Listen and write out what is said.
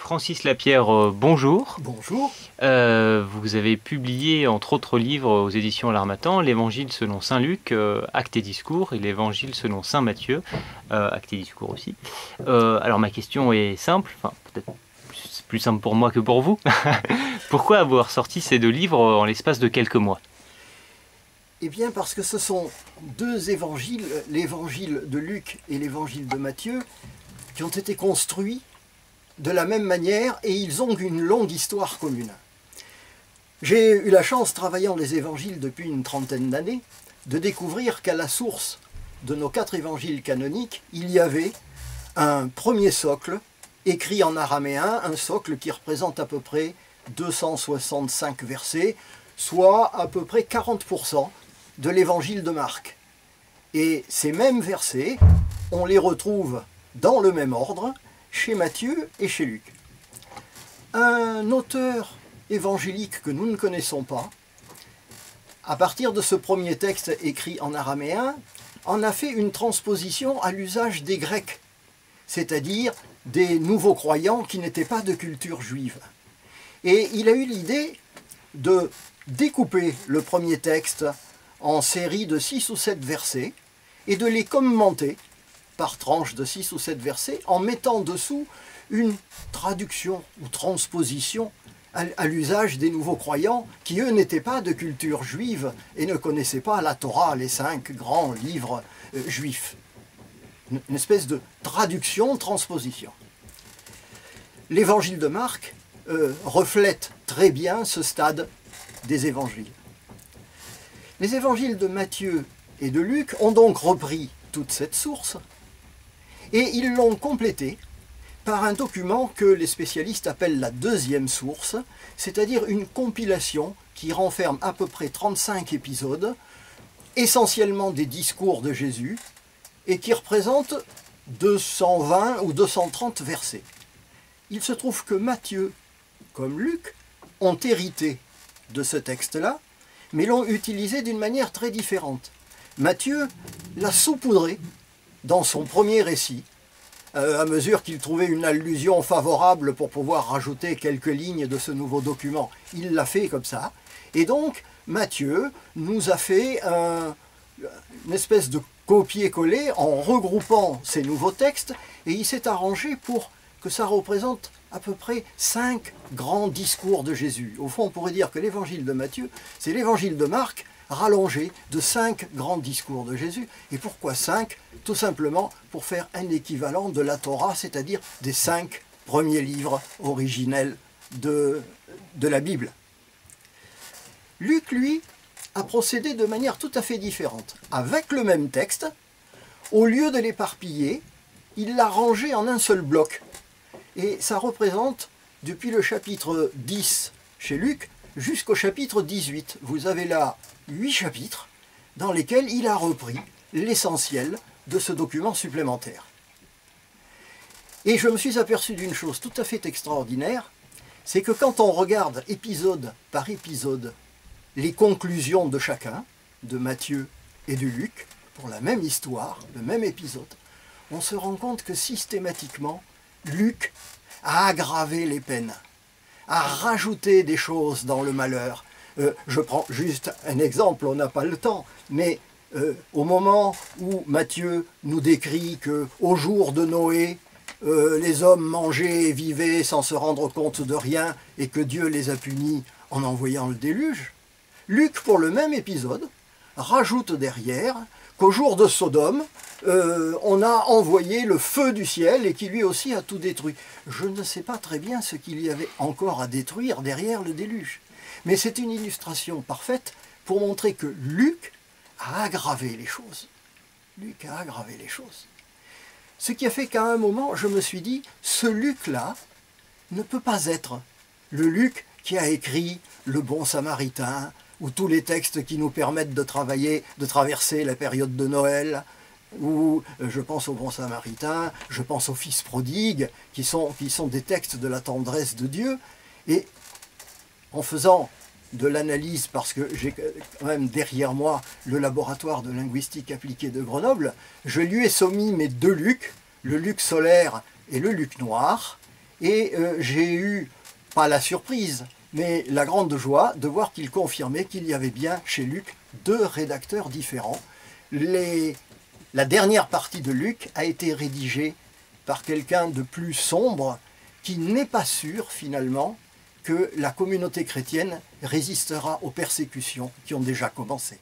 Francis Lapierre, bonjour. Bonjour. Vous avez publié, entre autres livres, aux éditions L'Harmattan, l'Évangile selon saint Luc, Actes et Discours, et l'Évangile selon saint Matthieu, Actes et Discours aussi. Alors ma question est simple, enfin peut-être plus simple pour moi que pour vous. Pourquoi avoir sorti ces deux livres en l'espace de quelques mois? Eh bien parce que ce sont deux évangiles, l'évangile de Luc et l'évangile de Matthieu, qui ont été construits de la même manière et ils ont une longue histoire commune. J'ai eu la chance, travaillant les évangiles depuis une trentaine d'années, de découvrir qu'à la source de nos 4 évangiles canoniques, il y avait un premier socle écrit en araméen, un socle qui représente à peu près 265 versets, soit à peu près 40% de l'évangile de Marc. Et ces mêmes versets, on les retrouve dans le même ordre chez Matthieu et chez Luc. Un auteur évangélique que nous ne connaissons pas, à partir de ce premier texte écrit en araméen, en a fait une transposition à l'usage des Grecs, c'est-à-dire des nouveaux croyants qui n'étaient pas de culture juive. Et il a eu l'idée de découper le premier texte en séries de 6 ou 7 versets et de les commenter par tranche de 6 ou 7 versets, en mettant dessous une traduction ou transposition à l'usage des nouveaux croyants, qui eux n'étaient pas de culture juive et ne connaissaient pas la Torah, les 5 grands livres juifs. Une espèce de traduction, transposition. L'évangile de Marc reflète très bien ce stade des évangiles. Les évangiles de Matthieu et de Luc ont donc repris toute cette source, et ils l'ont complété par un document que les spécialistes appellent la deuxième source, c'est-à-dire une compilation qui renferme à peu près 35 épisodes, essentiellement des discours de Jésus, et qui représente 220 ou 230 versets. Il se trouve que Matthieu, comme Luc, ont hérité de ce texte-là, mais l'ont utilisé d'une manière très différente. Matthieu l'a saupoudré dans son premier récit, à mesure qu'il trouvait une allusion favorable pour pouvoir rajouter quelques lignes de ce nouveau document. Il l'a fait comme ça. Et donc, Matthieu nous a fait une espèce de copier-coller en regroupant ces nouveaux textes, et il s'est arrangé pour que ça représente à peu près 5 grands discours de Jésus. Au fond, on pourrait dire que l'évangile de Matthieu, c'est l'évangile de Marc, rallongé de 5 grands discours de Jésus. Et pourquoi 5? Tout simplement pour faire un équivalent de la Torah, c'est-à-dire des 5 premiers livres originels de la Bible. Luc, lui, a procédé de manière tout à fait différente. Avec le même texte, au lieu de l'éparpiller, il l'a rangé en un seul bloc. Et ça représente, depuis le chapitre 10 chez Luc, jusqu'au chapitre 18. Vous avez là 8 chapitres dans lesquels il a repris l'essentiel de ce document supplémentaire. Et je me suis aperçu d'une chose tout à fait extraordinaire, c'est que quand on regarde épisode par épisode les conclusions de chacun, de Matthieu et de Luc, pour la même histoire, le même épisode, on se rend compte que systématiquement, Luc a aggravé les peines, a rajouté des choses dans le malheur. Je prends juste un exemple, on n'a pas le temps, mais au moment où Matthieu nous décrit qu'au jour de Noé, les hommes mangeaient et vivaient sans se rendre compte de rien et que Dieu les a punis en envoyant le déluge, Luc, pour le même épisode, rajoute derrière qu'au jour de Sodome, on a envoyé le feu du ciel et qui lui aussi a tout détruit. Je ne sais pas très bien ce qu'il y avait encore à détruire derrière le déluge. Mais c'est une illustration parfaite pour montrer que Luc a aggravé les choses. Luc a aggravé les choses. Ce qui a fait qu'à un moment, je me suis dit, ce Luc-là ne peut pas être le Luc qui a écrit Le Bon Samaritain, ou tous les textes qui nous permettent de traverser la période de Noël, ou je pense au Bon Samaritain, je pense au Fils prodigue, qui sont des textes de la tendresse de Dieu. Et en faisant de l'analyse, parce que j'ai quand même derrière moi le laboratoire de linguistique appliquée de Grenoble, je lui ai soumis mes 2 Lucs, le Luc solaire et le Luc noir, Et j'ai eu, pas la surprise, mais la grande joie de voir qu'il confirmait qu'il y avait bien chez Luc 2 rédacteurs différents. La dernière partie de Luc a été rédigée par quelqu'un de plus sombre, qui n'est pas sûr finalement que la communauté chrétienne résistera aux persécutions qui ont déjà commencé.